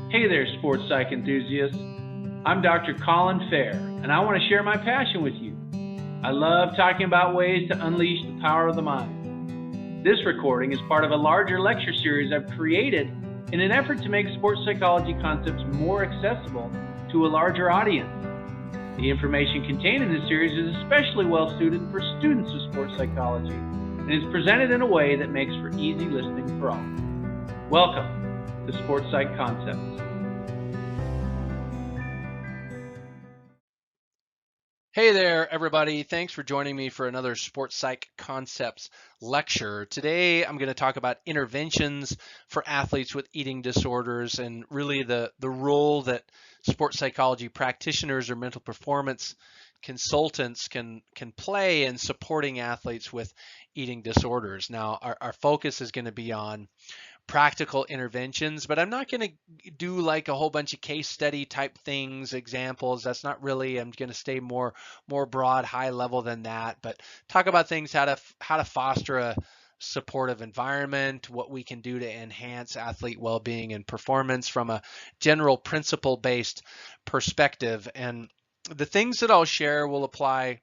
Hey there, sports psych enthusiasts. I'm Dr. Colin Fehr, and I want to share my passion with you. I love talking about ways to unleash the power of the mind. This recording is part of a larger lecture series I've created in an effort to make sports psychology concepts more accessible to a larger audience. The information contained in this series is especially well suited for students of sports psychology and is presented in a way that makes for easy listening for all. Welcome to Sports Psych Concepts. Hey there, everybody. Thanks for joining me for another Sports Psych Concepts lecture. Today, I'm going to talk about interventions for athletes with eating disorders and really the role that sports psychology practitioners or mental performance consultants can play in supporting athletes with eating disorders. Now, our focus is going to be on practical interventions, but I'm not going to do like a whole bunch of case study type things, examples. That's not really, I'm going to stay more broad, high level than that, but talk about things, how to foster a supportive environment, what we can do to enhance athlete well-being and performance from a general principle-based perspective. And the things that I'll share will apply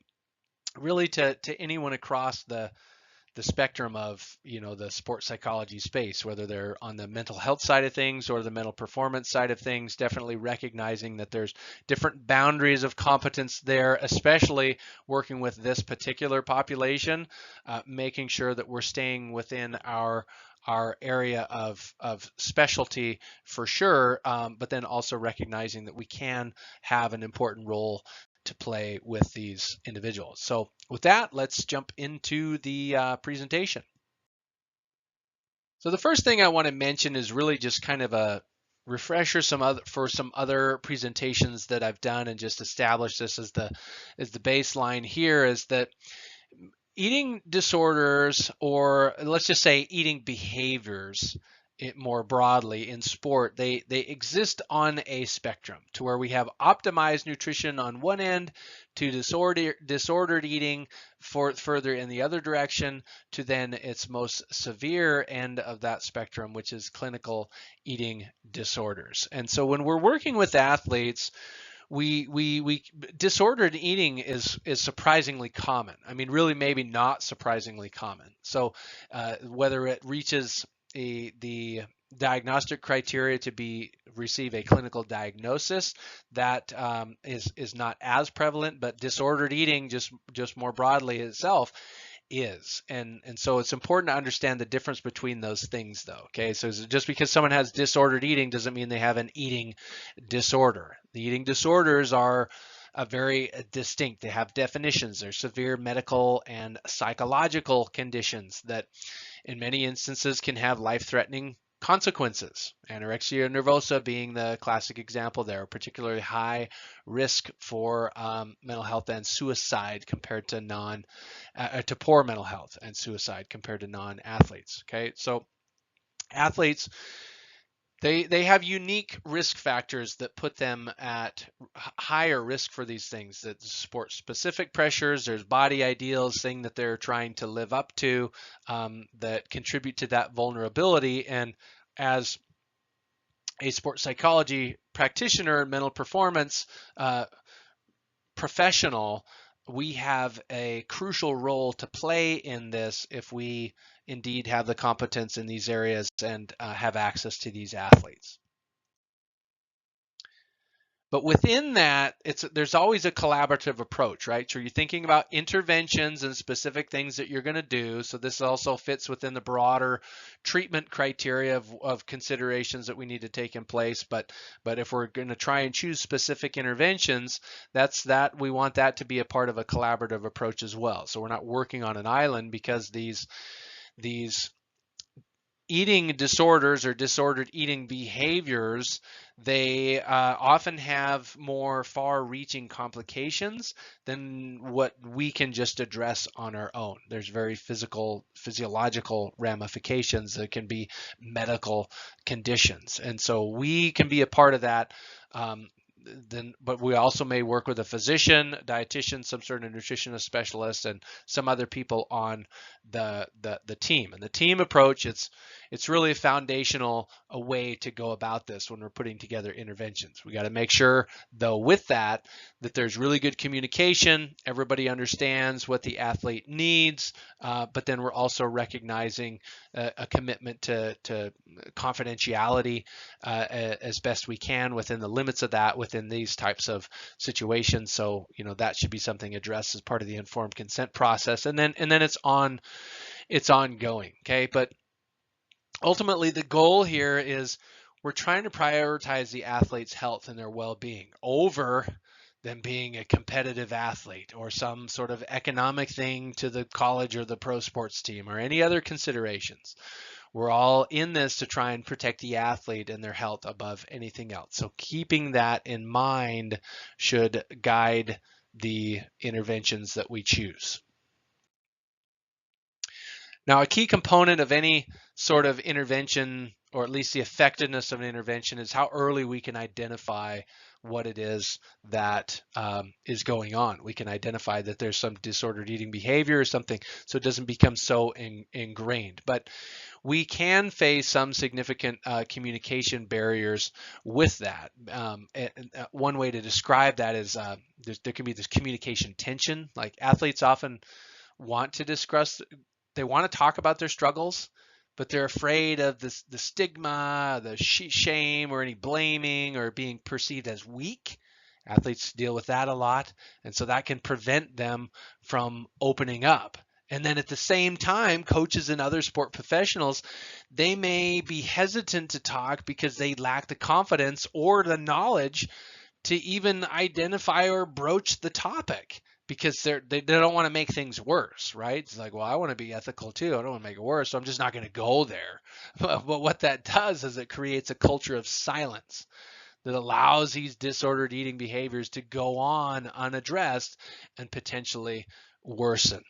really to anyone across the spectrum of the sports psychology space, whether they're on the mental health side of things or the mental performance side of things, definitely recognizing that there's different boundaries of competence there, especially working with this particular population, making sure that we're staying within our area of specialty for sure, but then also recognizing that we can have an important role to play with these individuals. So with that, let's jump into the presentation. So the first thing I want to mention is really just kind of a refresher for some other presentations that I've done, and just establish this as the baseline here, is that eating disorders, or let's just say eating behaviors more broadly in sport, they exist on a spectrum, to where we have optimized nutrition on one end, to disordered eating further in the other direction, to then its most severe end of that spectrum, which is clinical eating disorders. And so when we're working with athletes, we disordered eating is surprisingly common. I mean, really, maybe not surprisingly common. So whether it reaches the diagnostic criteria to receive a clinical diagnosis, that is not as prevalent, but disordered eating just more broadly itself is. And so it's important to understand the difference between those things, though. Okay, so just because someone has disordered eating doesn't mean they have an eating disorder. The eating disorders are very distinct. They have definitions. They're severe medical and psychological conditions that in many instances can have life-threatening consequences. Anorexia nervosa being the classic example there, particularly high risk for mental health and suicide compared to to poor mental health and suicide compared to non-athletes. Okay, so athletes, they have unique risk factors that put them at higher risk for these things. That sport specific pressures, there's body ideals, thing that they're trying to live up to, that contribute to that vulnerability. And as a sports psychology practitioner, mental performance professional, we have a crucial role to play in this if we indeed have the competence in these areas and have access to these athletes. But within that, there's always a collaborative approach, right? So you're thinking about interventions and specific things that you're going to do. So this also fits within the broader treatment criteria of considerations that we need to take in place. But if we're going to try and choose specific interventions, we want that to be a part of a collaborative approach as well. So we're not working on an island, because these eating disorders or disordered eating behaviors, they often have more far-reaching complications than what we can just address on our own. There's very physiological ramifications that can be medical conditions. And so we can be a part of that but we also may work with a physician, dietitian, some sort of nutritionist specialist, and some other people on the team. And the team approach, it's really a foundational a way to go about this when we're putting together interventions. We got to make sure, though, with that there's really good communication. Everybody understands what the athlete needs, but then we're also recognizing a commitment to confidentiality as best we can within the limits of that within these types of situations. So that should be something addressed as part of the informed consent process, and then it's ongoing. Okay, but ultimately the goal here is we're trying to prioritize the athlete's health and their well-being over them being a competitive athlete or some sort of economic thing to the college or the pro sports team or any other considerations. We're all in this to try and protect the athlete and their health above anything else. So keeping that in mind should guide the interventions that we choose. Now, a key component of any sort of intervention, or at least the effectiveness of an intervention, is how early we can identify what it is that is going on. We can identify that there's some disordered eating behavior or something, so it doesn't become so ingrained. But we can face some significant communication barriers with that. One way to describe that is there can be this communication tension. Like athletes often want to discuss, they want to talk about their struggles, but they're afraid of the stigma, the shame, or any blaming, or being perceived as weak. Athletes deal with that a lot, and so that can prevent them from opening up. And then at the same time, coaches and other sport professionals, they may be hesitant to talk because they lack the confidence or the knowledge to even identify or broach the topic, because they don't want to make things worse, right? It's like, well, I want to be ethical too. I don't want to make it worse, so I'm just not going to go there. But what that does is it creates a culture of silence that allows these disordered eating behaviors to go on unaddressed and potentially worsen.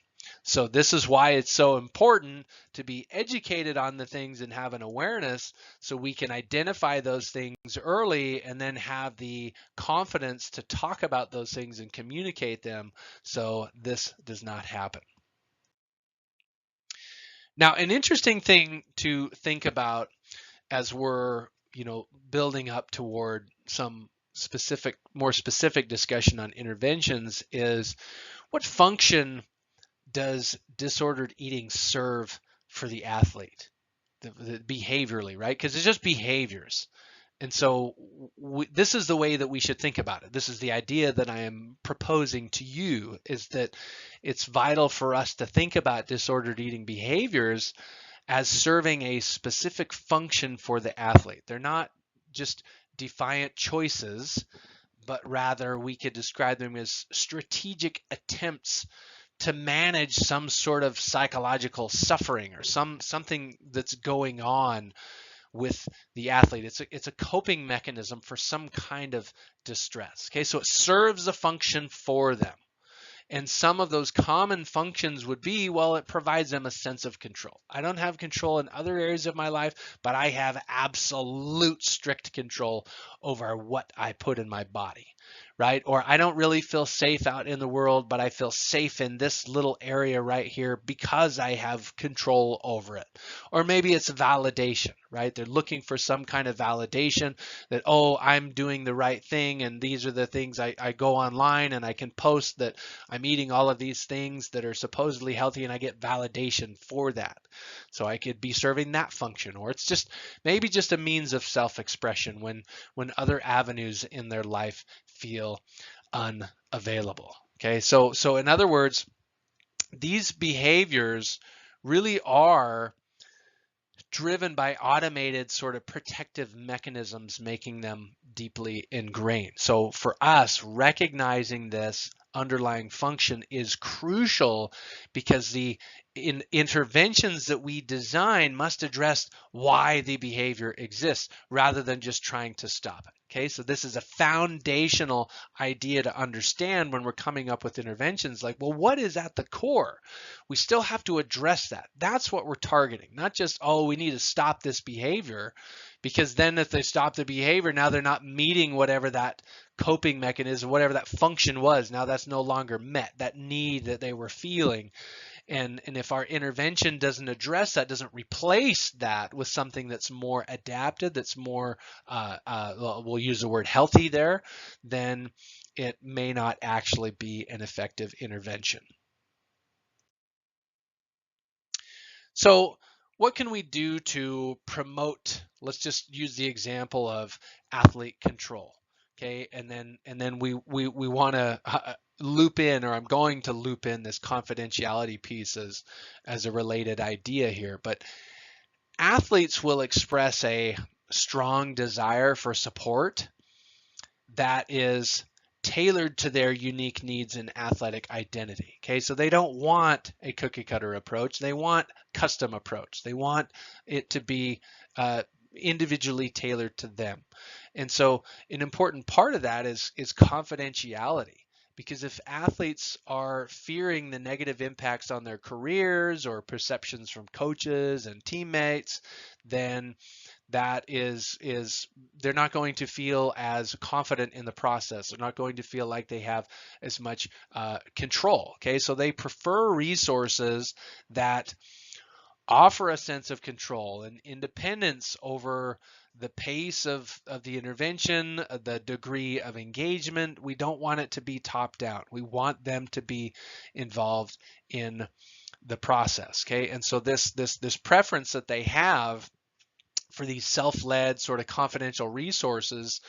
So this is why it's so important to be educated on the things and have an awareness so we can identify those things early and then have the confidence to talk about those things and communicate them so this does not happen. Now, an interesting thing to think about as we're building up toward some more specific discussion on interventions is what function does disordered eating serve for the athlete, the behaviorally, right? Because it's just behaviors. And so this is the way that we should think about it. This is the idea that I am proposing to you, is that it's vital for us to think about disordered eating behaviors as serving a specific function for the athlete. They're not just defiant choices, but rather we could describe them as strategic attempts to manage some sort of psychological suffering or something that's going on with the athlete. It's a coping mechanism for some kind of distress. Okay, so it serves a function for them. And some of those common functions would be, well, it provides them a sense of control. I don't have control in other areas of my life, but I have absolute strict control over what I put in my body, right? Or I don't really feel safe out in the world, but I feel safe in this little area right here because I have control over it. Or maybe it's validation, right? They're looking for some kind of validation that, oh, I'm doing the right thing, and these are the things I go online and I can post that I'm eating all of these things that are supposedly healthy, and I get validation for that. So I could be serving that function. Or it's just maybe just a means of self-expression when other avenues in their life feel unavailable. Okay, so in other words, these behaviors really are driven by automated sort of protective mechanisms, making them deeply ingrained. So for us, recognizing this underlying function is crucial, because the interventions that we design must address why the behavior exists rather than just trying to stop it. Okay, so this is a foundational idea to understand when we're coming up with interventions. Like, well, what is at the core? We still have to address that. That's what we're targeting, not just, oh, we need to stop this behavior, because then if they stop the behavior, now they're not meeting whatever that coping mechanism, whatever that function was. Now that's no longer met, that need that they were feeling. And if our intervention doesn't address that, doesn't replace that with something that's more adapted, that's more, we'll use the word healthy there, then it may not actually be an effective intervention. So what can we do to promote, let's just use the example of athlete control, okay? And then we want to loop in, or I'm going to loop in this confidentiality piece as a related idea here. But athletes will express a strong desire for support that is tailored to their unique needs and athletic identity. Okay, so they don't want a cookie cutter approach. They want custom approach. They want it to be individually tailored to them. And so an important part of that is confidentiality. Because if athletes are fearing the negative impacts on their careers or perceptions from coaches and teammates, then that is they're not going to feel as confident in the process. They're not going to feel like they have as much control. Okay, so they prefer resources that offer a sense of control and independence over the pace of the intervention, the degree of engagement. We don't want it to be top down. We want them to be involved in the process. Okay, and so this preference that they have for these self-led sort of confidential resources,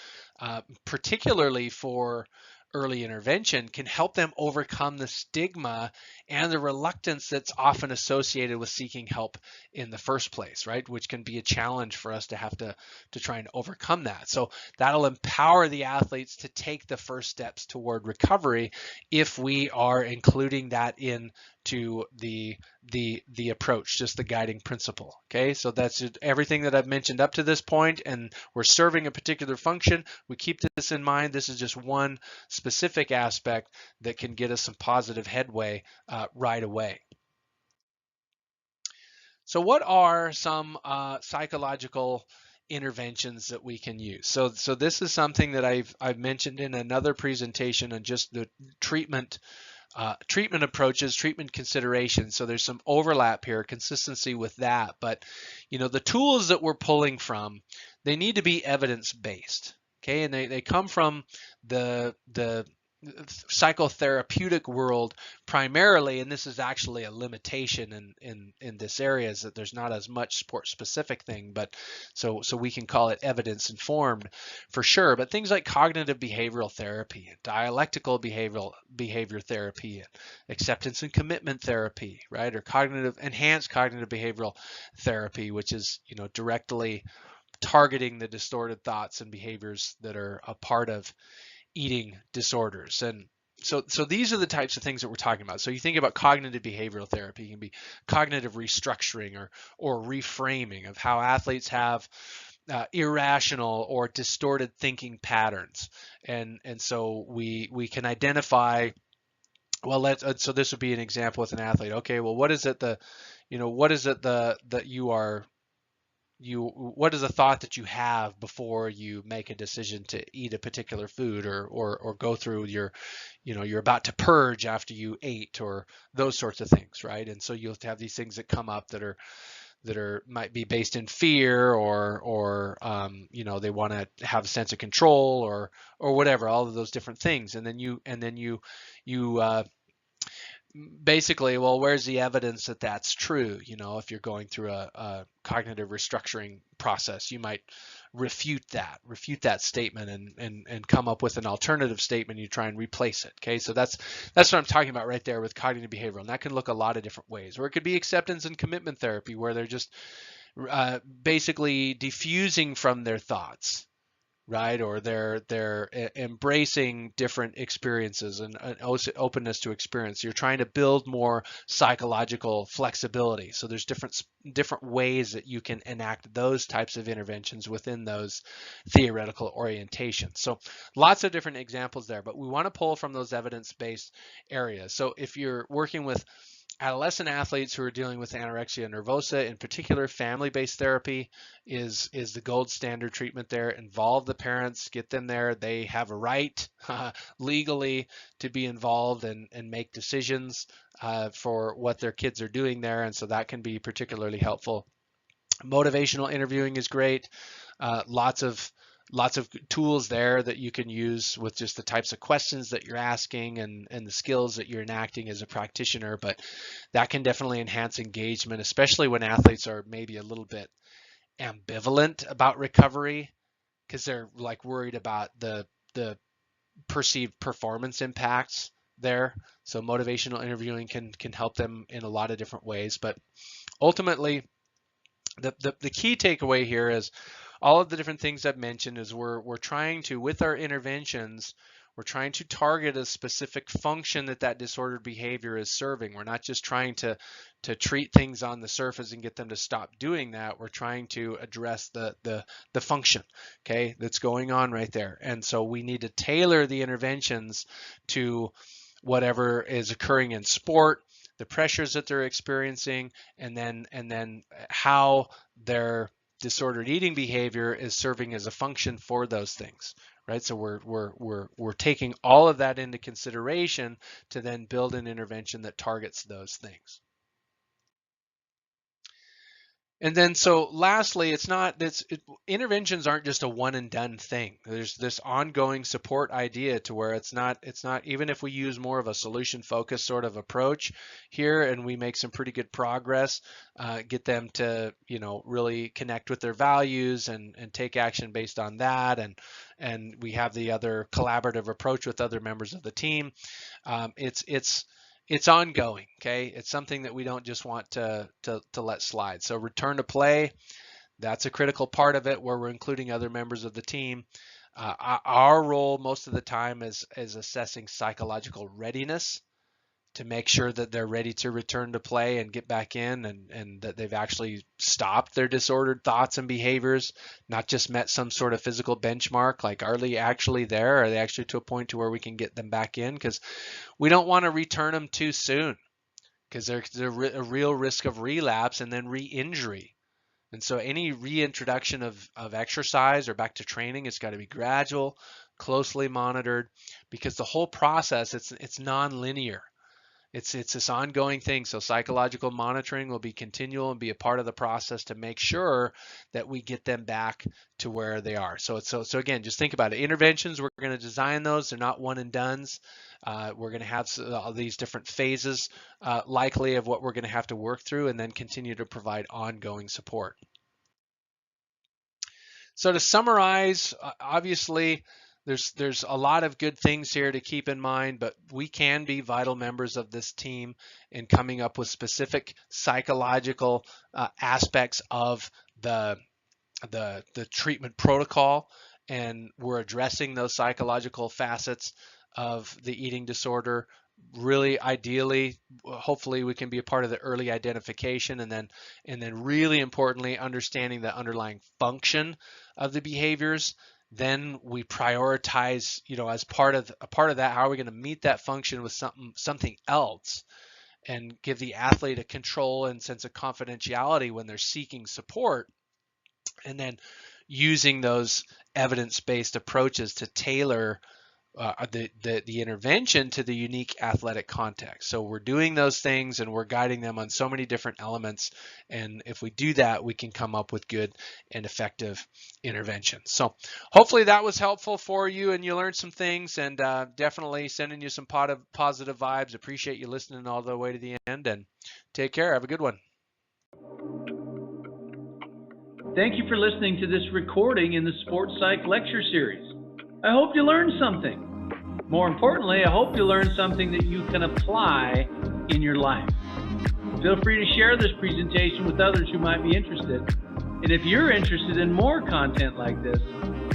particularly for early intervention, can help them overcome the stigma and the reluctance that's often associated with seeking help in the first place, right? Which can be a challenge for us to have to try and overcome that. So that'll empower the athletes to take the first steps toward recovery if we are including that in to the approach, just the guiding principle. Okay, so that's everything that I've mentioned up to this point, and we're serving a particular function. We keep this in mind. This is just one specific aspect that can get us some positive headway right away. So what are some psychological interventions that we can use? So this is something that I've mentioned in another presentation on just the treatment approaches, treatment considerations. So there's some overlap here, consistency with that. But the tools that we're pulling from, they need to be evidence-based. Okay, and they come from the psychotherapeutic world primarily, and this is actually a limitation in this area, is that there's not as much sport specific thing, but so we can call it evidence informed for sure. But things like cognitive behavioral therapy, dialectical behavior therapy, acceptance and commitment therapy, right, or enhanced cognitive behavioral therapy, which is directly targeting the distorted thoughts and behaviors that are a part of eating disorders. And so these are the types of things that we're talking about. So you think about cognitive behavioral therapy, it can be cognitive restructuring or reframing of how athletes have irrational or distorted thinking patterns. And so we can identify, well, so this would be an example with an athlete. Okay, well, what is it that what is a thought that you have before you make a decision to eat a particular food, or go through you're about to purge after you ate, or those sorts of things, right? And so you'll have these things that come up that might be based in fear, or they want to have a sense of control, or whatever, all of those different things. And then you basically, well, where's the evidence that that's true? If you're going through a cognitive restructuring process, you might refute that statement and come up with an alternative statement. You try and replace it. Okay, so that's what I'm talking about right there with cognitive behavioral, and that can look a lot of different ways. Or it could be acceptance and commitment therapy, where they're just basically diffusing from their thoughts, right? Or they're embracing different experiences and openness to experience. You're trying to build more psychological flexibility. So there's different ways that you can enact those types of interventions within those theoretical orientations. So lots of different examples there, but we want to pull from those evidence-based areas. So if you're working with adolescent athletes who are dealing with anorexia nervosa, in particular, family-based therapy is the gold standard treatment there. Involve the parents, get them there. They have a right legally to be involved and make decisions for what their kids are doing there, and so that can be particularly helpful. Motivational interviewing is great. Lots of tools there that you can use with just the types of questions that you're asking and the skills that you're enacting as a practitioner. But that can definitely enhance engagement, especially when athletes are maybe a little bit ambivalent about recovery because they're like worried about the perceived performance impacts there. So motivational interviewing can help them in a lot of different ways. But ultimately, the key takeaway here is all of the different things I've mentioned is we're trying to, with our interventions, we're trying to target a specific function that disordered behavior is serving. We're not just trying to treat things on the surface and get them to stop doing that. We're trying to address the function, okay, that's going on right there. And so we need to tailor the interventions to whatever is occurring in sport, the pressures that they're experiencing, and then how their disordered eating behavior is serving as a function for those things, right? So we're taking all of that into consideration to then build an intervention that targets those things. And then, so lastly, interventions aren't just a one and done thing. There's this ongoing support idea to where it's not even if we use more of a solution focused sort of approach here and we make some pretty good progress, get them to, really connect with their values and take action based on that. And we have the other collaborative approach with other members of the team. It's ongoing, okay? It's something that we don't just want to let slide. So return to play, that's a critical part of it where we're including other members of the team. Our role most of the time is assessing psychological readiness to make sure that they're ready to return to play and get back in and that they've actually stopped their disordered thoughts and behaviors, not just met some sort of physical benchmark. Like, are they actually there? Are they actually to a point to where we can get them back in? Because we don't want to return them too soon because there's a real risk of relapse and then re-injury. And so any reintroduction of exercise or back to training, it's got to be gradual, closely monitored, because the whole process, it's non-linear. It's this ongoing thing. So psychological monitoring will be continual and be a part of the process to make sure that we get them back to where they are. So again, just think about it. Interventions, we're going to design those. They're not one and dones. We're going to have all these different phases likely of what we're going to have to work through and then continue to provide ongoing support. So to summarize, obviously, there's a lot of good things here to keep in mind, but we can be vital members of this team in coming up with specific psychological aspects of the treatment protocol, and we're addressing those psychological facets of the eating disorder. Really, ideally, hopefully we can be a part of the early identification and then really importantly understanding the underlying function of the behaviors. Then we prioritize, as part of that, how are we going to meet that function with something else and give the athlete a control and sense of confidentiality when they're seeking support, and then using those evidence-based approaches to tailor the intervention to the unique athletic context. So we're doing those things and we're guiding them on so many different elements. And if we do that, we can come up with good and effective interventions. So hopefully that was helpful for you and you learned some things, and definitely sending you some positive vibes. Appreciate you listening all the way to the end, and take care. Have a good one. Thank you for listening to this recording in the Sports Psych Lecture Series. I hope you learned something. More importantly, I hope you learned something that you can apply in your life. Feel free to share this presentation with others who might be interested. And if you're interested in more content like this,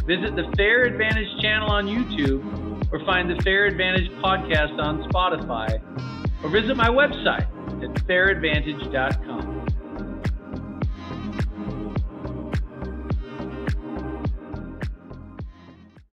visit the Fehr Advantage channel on YouTube, or find the Fehr Advantage podcast on Spotify, or visit my website at fehradvantage.com.